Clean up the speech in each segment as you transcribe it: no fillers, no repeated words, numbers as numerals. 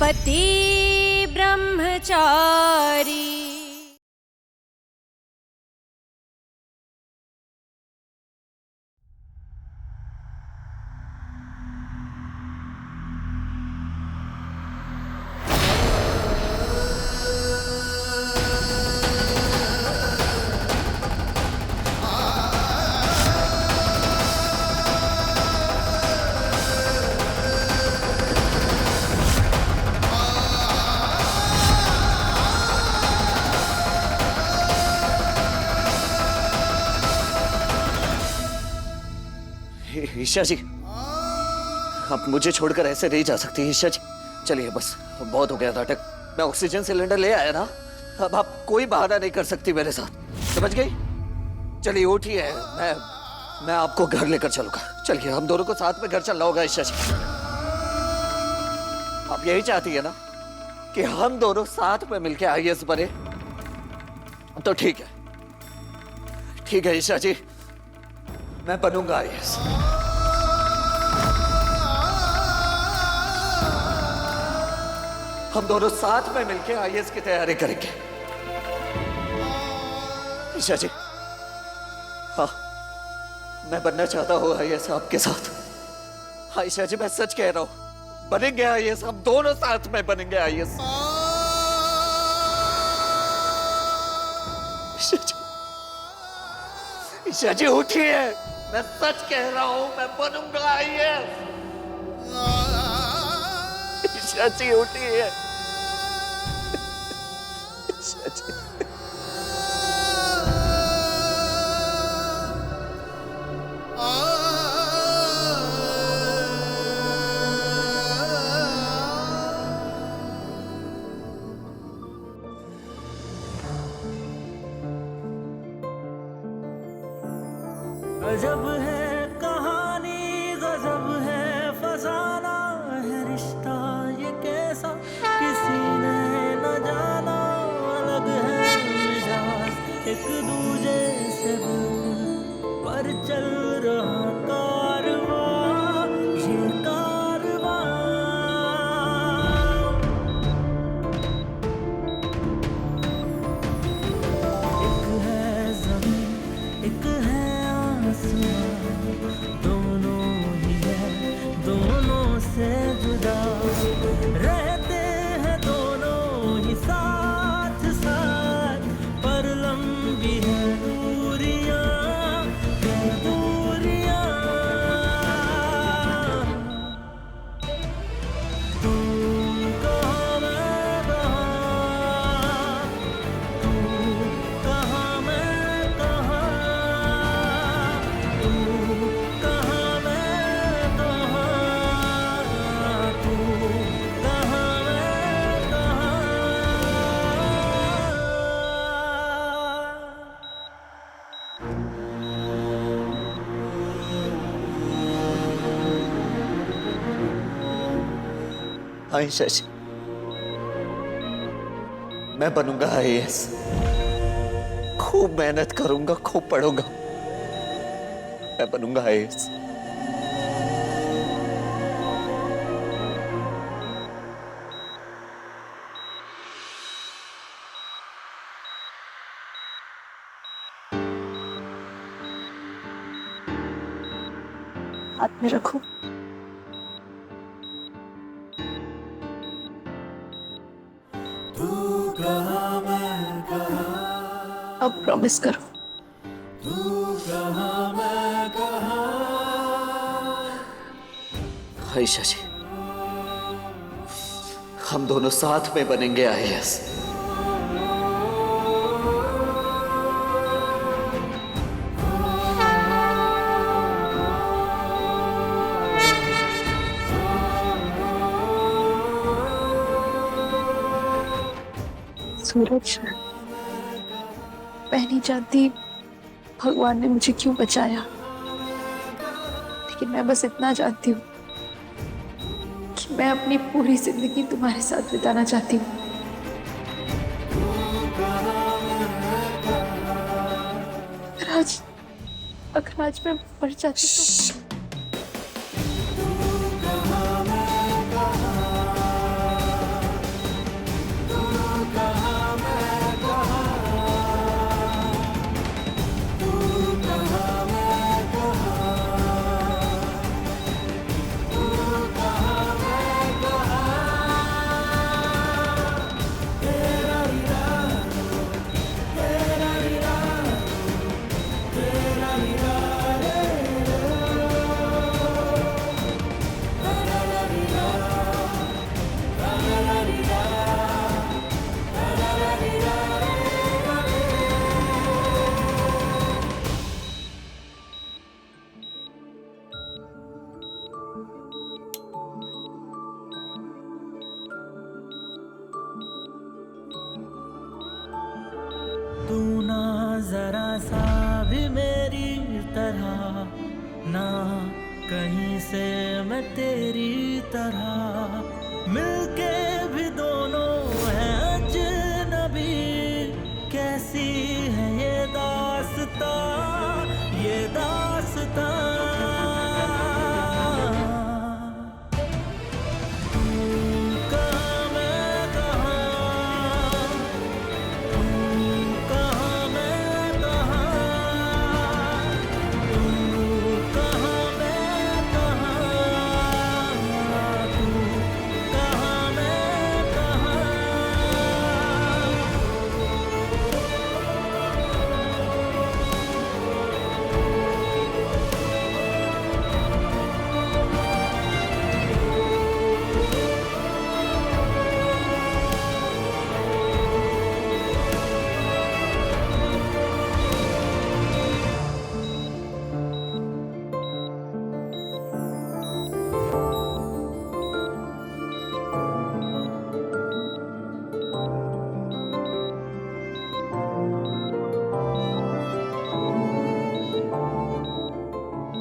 पति ब्रह्मचारी। ईशा जी, आप मुझे छोड़कर ऐसे नहीं जा सकती ईशा जी। चलिए बस, बहुत हो गया नाटक। मैं ऑक्सीजन सिलेंडर ले आया ना, अब आप कोई बहाना नहीं कर सकती मेरे साथ, समझ गई? चलिए उठिए, मैं आपको घर लेकर चलूंगा। चलिए, हम दोनों को साथ में घर चलना होगा ईशा जी। आप यही चाहती है ना कि हम दोनों साथ में मिलकर आईएएस बने? तो ठीक है, ठीक है ईशा जी, मैं बनूंगा आईएएस। हम दोनों साथ में मिलकर आईएएस की तैयारी करेंगे। ईशा जी, हाँ, मैं बनना चाहता हूँ आईएएस आपके साथ। हाँ ईशा जी, मैं सच कह रहा हूँ, बनेंगे आईएएस, हम दोनों साथ में बनेंगे आईएएस। ईशा जी, ईशा जी उठिए, मैं सच कह रहा हूँ, मैं बनूंगा आईएएस। ईशा जी उठिए, ईशा जी। गजब है कहानी, गजब है फसाना, है रिश्ता ये कैसा किसी ने न जाना। अलग है मिजाज एक दूजे से बिल्कुल, पर चल रहा कारवां, ये कारवां। एक है ज़मीन, एक है दोनों ही है, दोनों से जुदा रहते हैं दोनों ही साथ साथ, पर लंबी है दूरियां, दूरियां। तू कहाँ मैं कहाँ, तू कहाँ मैं कहाँ, आईशा जी, मैं बनूंगा आईएएस, खूब मेहनत करूंगा, खूब पढ़ूंगा, मैं बनूंगा आईएएस। हाथ में रखो। तू कहाँ मैं कहाँ, अब प्रॉमिस करो। तू कहाँ मैं कहाँ। आईशा जी, हम दोनों साथ में बनेंगे आईएएस। सूरज, मैं नहीं जानती भगवान ने मुझे क्यों बचाया, लेकिन मैं बस इतना जानती हूँ कि मैं अपनी पूरी जिंदगी तुम्हारे साथ बिताना चाहती हूँ। अगर आज मैं मर जाती तो ना कहीं से मैं तेरी तरह, मिलके भी दोनों हैं अजनबी। कैसी है ये दास्तां, ये दास्तां।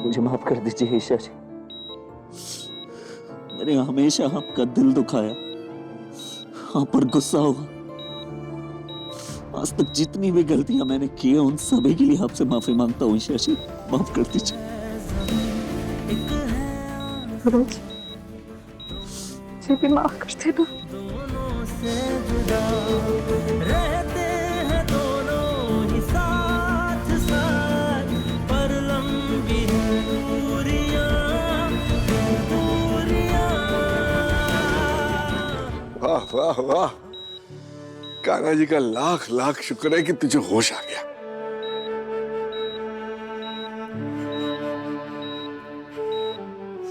मुझे माफ कर दीजिए ईशा जी। मैंने हमेशा आपका दिल दुखाया, आप पर गुस्सा हुआ। आज तक जितनी भी गलतियां मैंने की है उन सभी के लिए आपसे माफी मांगता हूँ ईशा जी, माफ कर दीजिए। मुझे भी माफ कर देना। दोनों से जुदा रहते हैं दोनों ही साथ साथ, पर लंबी है दूरियां, दूरियां। वाह वाह वाह, कान्हा जी का लाख लाख शुक्र है कि तुझे होश आ गया।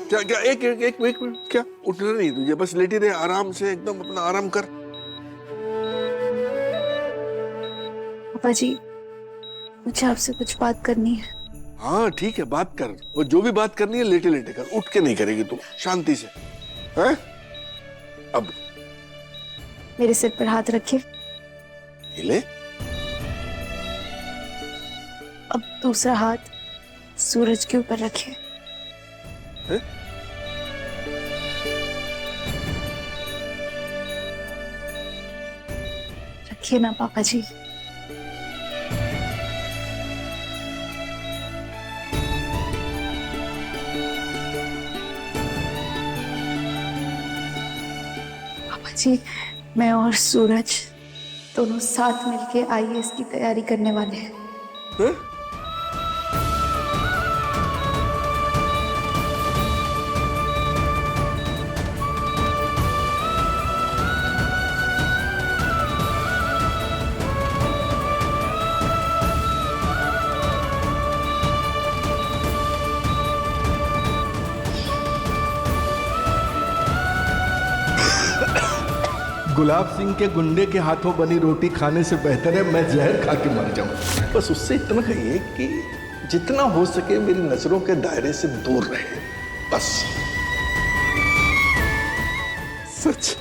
क्या क्या एक मिनट, क्या उठना नहीं तुझे? बस लेटी रहे आराम से, एकदम अपना आराम कर। पापा जी, मुझे आपसे कुछ बात करनी है। हाँ ठीक है, बात कर। वो जो भी बात करनी है लेटे लेटे कर, उठ के नहीं करेगी तू, शांति से। हैं? अब मेरे सिर पर हाथ रखिए। हिले। अब दूसरा हाथ सूरज के ऊपर रखिए। हैं? रखिए ना पापा जी। पापा जी, मैं और सूरज दोनों साथ मिलके आईएएस की तैयारी करने वाले हैं। हैं? गुलाब सिंह के गुंडे के हाथों बनी रोटी खाने से बेहतर है मैं जहर खा के मर जाऊं। बस उससे इतना कहिए कि जितना हो सके मेरी नजरों के दायरे से दूर रहे, बस। सच।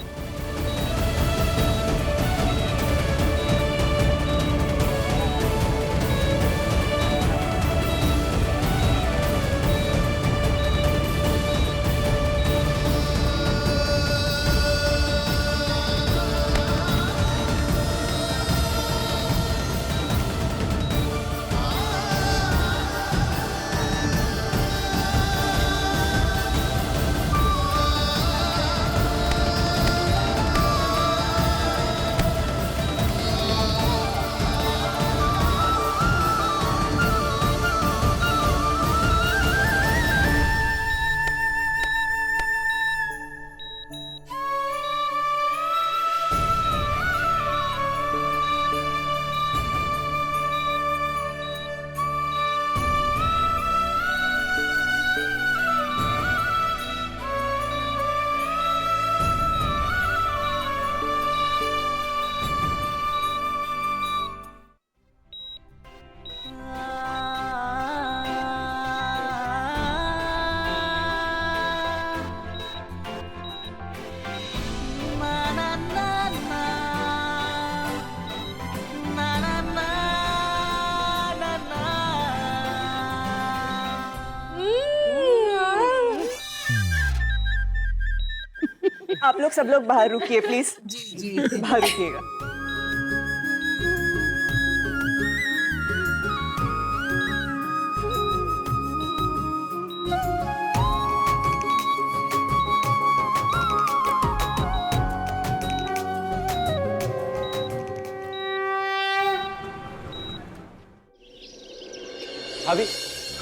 आप लोग सब लोग बाहर रुकिए प्लीज। जी बाहर रुकिएगा। अभी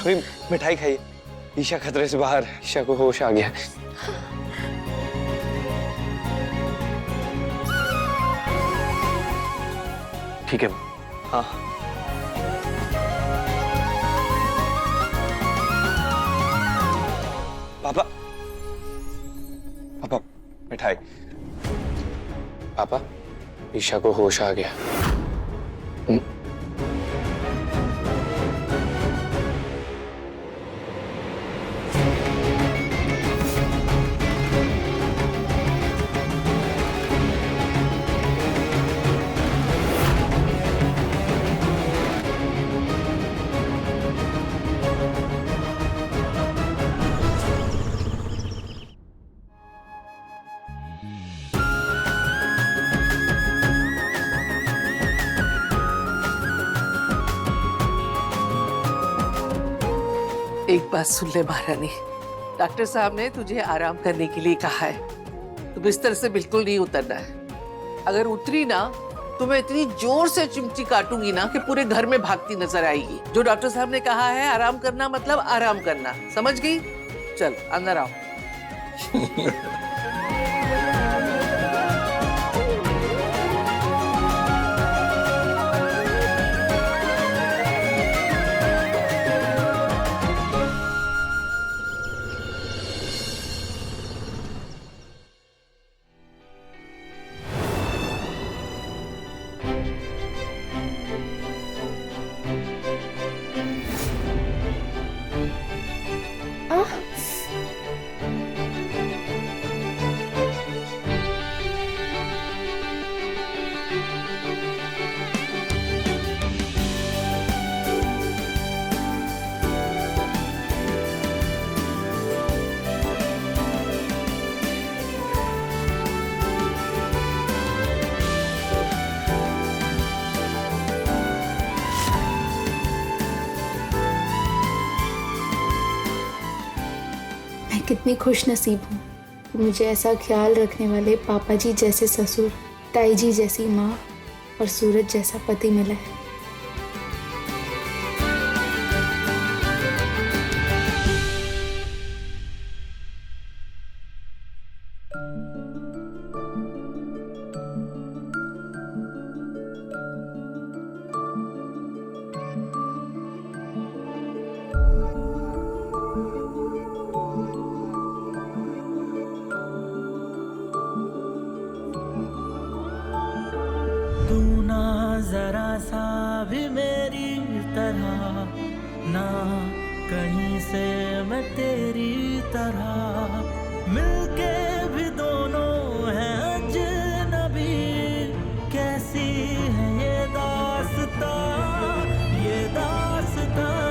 अभी मिठाई खाइए। ईशा खतरे से बाहर, ईशा को होश आ गया। ठीक है। हाँ पापा, पापा मिठाई। पापा ईशा को होश आ गया। एक बात सुन ले महारानी, डॉक्टर साहब ने तुझे आराम करने के लिए कहा है। तो बिस्तर से बिल्कुल नहीं उतरना है। अगर उतरी ना तो मैं इतनी जोर से चिमटी काटूंगी ना कि पूरे घर में भागती नजर आएगी। जो डॉक्टर साहब ने कहा है आराम करना मतलब आराम करना, समझ गई? चल अंदर आओ। कितनी खुश नसीब हूँ कि मुझे ऐसा ख्याल रखने वाले पापा जी जैसे ससुर, ताई जी जैसी माँ और सूरज जैसा पति मिला है। तू ना जरा सा भी मेरी तरह, ना कहीं से मैं तेरी तरह, मिलके भी दोनों हैं अजनबी। कैसी है ये दास्तां, ये दास्तां।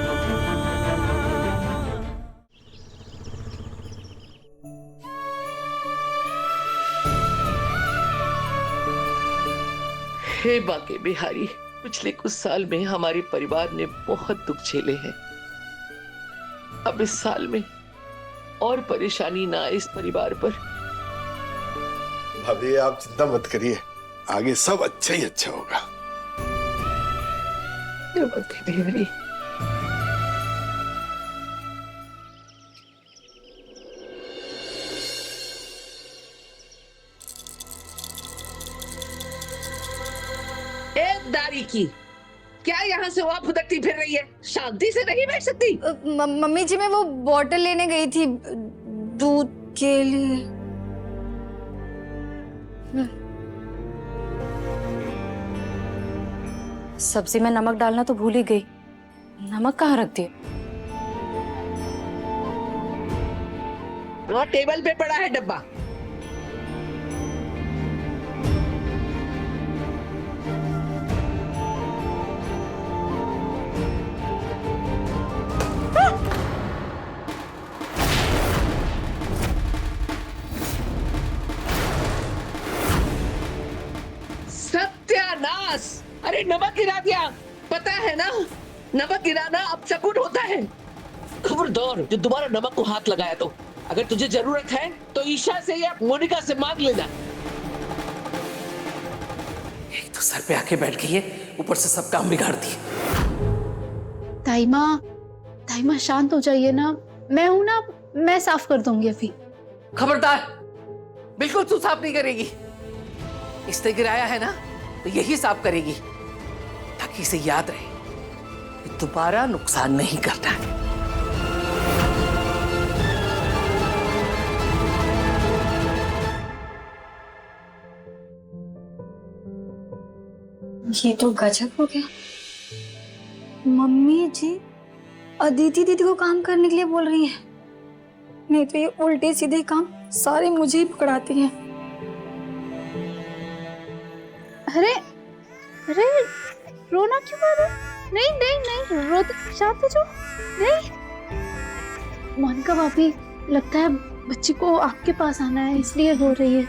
हे बाके बिहारी, पिछले कुछ साल में हमारे परिवार ने बहुत दुख झेले हैं। अब इस साल में और परेशानी ना आए इस परिवार पर। भाभी आप चिंता मत करिए, आगे सब अच्छा ही अच्छा होगा। हे बाके बिहारी। दारी की क्या यहाँ से वहाँ फुदकती फिर रही है? शांति से नहीं बैठ सकती? मम्मी जी मैं वो बॉटल लेने गई थी दूध के लिए। सब्जी में नमक डालना तो भूल ही गई। नमक कहाँ रख दिया? वहाँ टेबल पे पड़ा है डब्बा। बकवास। अरे नमक गिरा दिया, पता है ना, नमक गिराना अब शगुन होता है। खबरदार जो दोबारा नमक को हाथ लगाया तो, अगर तुझे जरूरत है तो ईशा से या मोनिका से मांग लेना। एक तो सर पे आके बैठ गई है, ऊपर से सब काम बिगाड़ दिए। ताई माँ शांत हो जाइए ना, मैं हूं ना, मैं साफ कर दूंगी अभी। खबरदार, बिल्कुल तू साफ नहीं करेगी। इसने गिराया है ना तो यही साफ करेगी, ताकि इसे याद रहे कि दोबारा नुकसान नहीं करना है। ये तो गजब हो गया। मम्मी जी अदिति दीदी को काम करने के लिए बोल रही हैं, नहीं तो ये उल्टे सीधे काम सारे मुझे ही पकड़ाती हैं। अरे अरे रोना क्यों आ रहा है? नहीं नहीं नहीं, रो शांत हो जाओ। नहीं मोनिका भाभी, लगता है बच्ची को आपके पास आना है इसलिए रो रही है।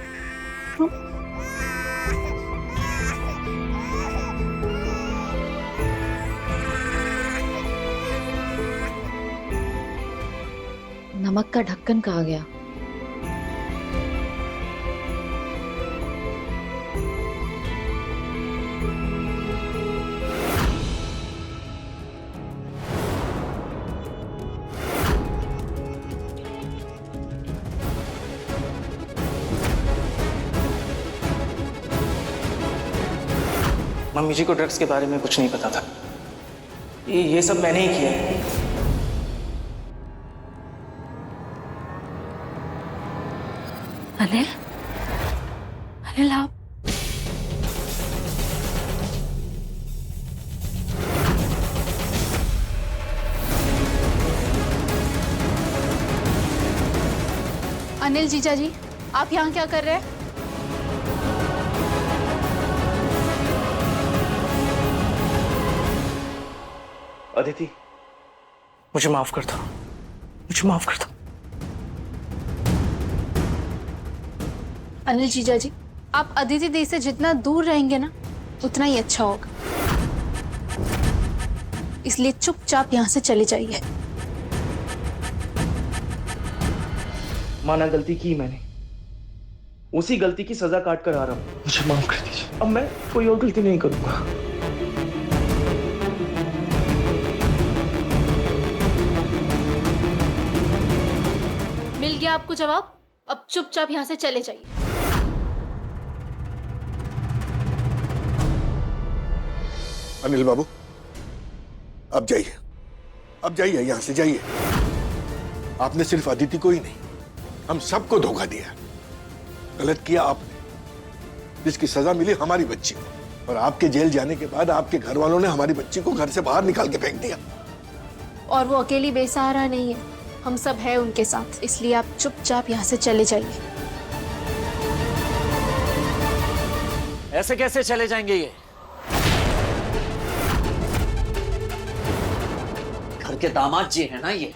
नमक का ढक्कन कहाँ गया? मम्मी जी को ड्रग्स के बारे में कुछ नहीं पता था। ये सब मैंने ही किया है। अनिल, अनिल आप अनिल जीजा जी, आप यहाँ क्या कर रहे हैं? अदिति, मुझे माफ कर दो, मुझे माफ कर दो। अनिल जीजा जी, आप अदिति दी से जितना दूर रहेंगे ना उतना ही अच्छा होगा, इसलिए चुपचाप यहाँ से चले जाइए। माना गलती की मैंने, उसी गलती की सजा काट कर आ रहा हूँ, मुझे माफ कर दीजिए। अब मैं कोई और गलती नहीं करूंगा। मिल गया आपको जवाब, अब चुपचाप यहाँ से चले जाइए। अनिल बाबू, अब जाइए, अब जाइए, यहां से जाइए। आपने सिर्फ अदिति को ही नहीं, हम सबको धोखा दिया। गलत किया आपने, जिसकी सजा मिली हमारी बच्ची को, और आपके जेल जाने के बाद आपके घर वालों ने हमारी बच्ची को घर से बाहर निकाल के फेंक दिया। और वो अकेली बेसहारा नहीं है, हम सब हैं उनके साथ, इसलिए आप चुपचाप यहाँ से चले जाइए। ऐसे कैसे चले जाएंगे ये? घर के दामाद जी है ना ये,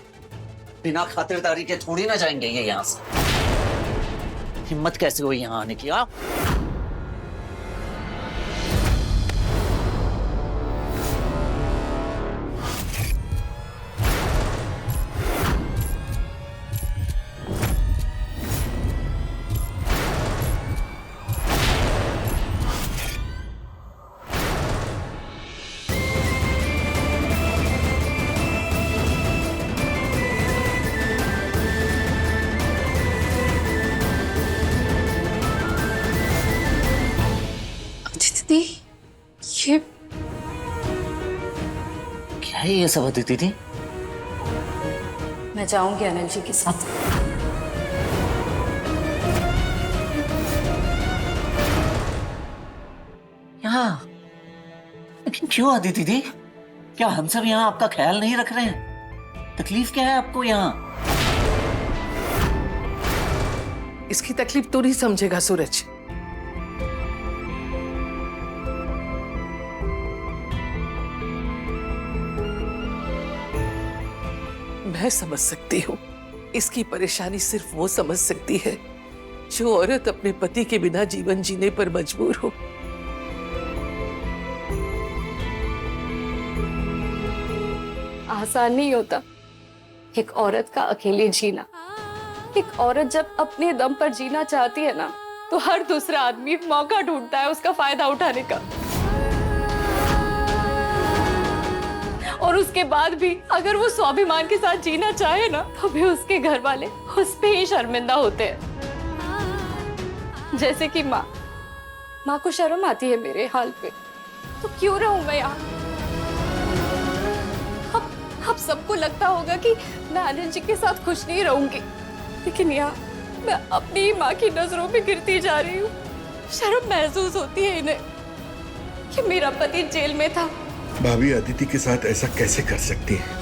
बिना खातिरदारी के थोड़ी ना जाएंगे ये यहाँ से। हिम्मत कैसे हुई यहाँ आने की? आप दीदी, ये क्या है ये सब अदिति दी? मैं जाऊंगी अनिल जी के साथ। यहाँ? लेकिन क्यों अदिति दी? क्या हम सब यहाँ आपका ख्याल नहीं रख रहे हैं? तकलीफ क्या है आपको यहाँ? इसकी तकलीफ तू नहीं समझेगा सूरज। मैं समझ सकती हूँ, इसकी परेशानी सिर्फ वो समझ सकती है जो औरत अपने पति के बिना जीवन जीने पर मजबूर हो। आसान नहीं होता एक औरत का अकेले जीना। एक औरत जब अपने दम पर जीना चाहती है ना, तो हर दूसरा आदमी मौका ढूंढता है उसका फायदा उठाने का। और उसके बाद भी अगर वो स्वाभिमान के साथ जीना चाहे ना, तो भी उसके घर वाले उस पे ही शर्मिंदा होते हैं। जैसे कि माँ को शर्म आती है मेरे हाल पे, तो क्यों रहूं मैं यहाँ? अब सबको लगता होगा कि मैं आनंद जी के साथ खुश नहीं रहूंगी, लेकिन यहाँ मैं अपनी ही माँ की नजरों में गिरती जा रही हूँ। शर्म महसूस होती है इन्हें कि मेरा पति जेल में था। भाभी अदिति के साथ ऐसा कैसे कर सकती है?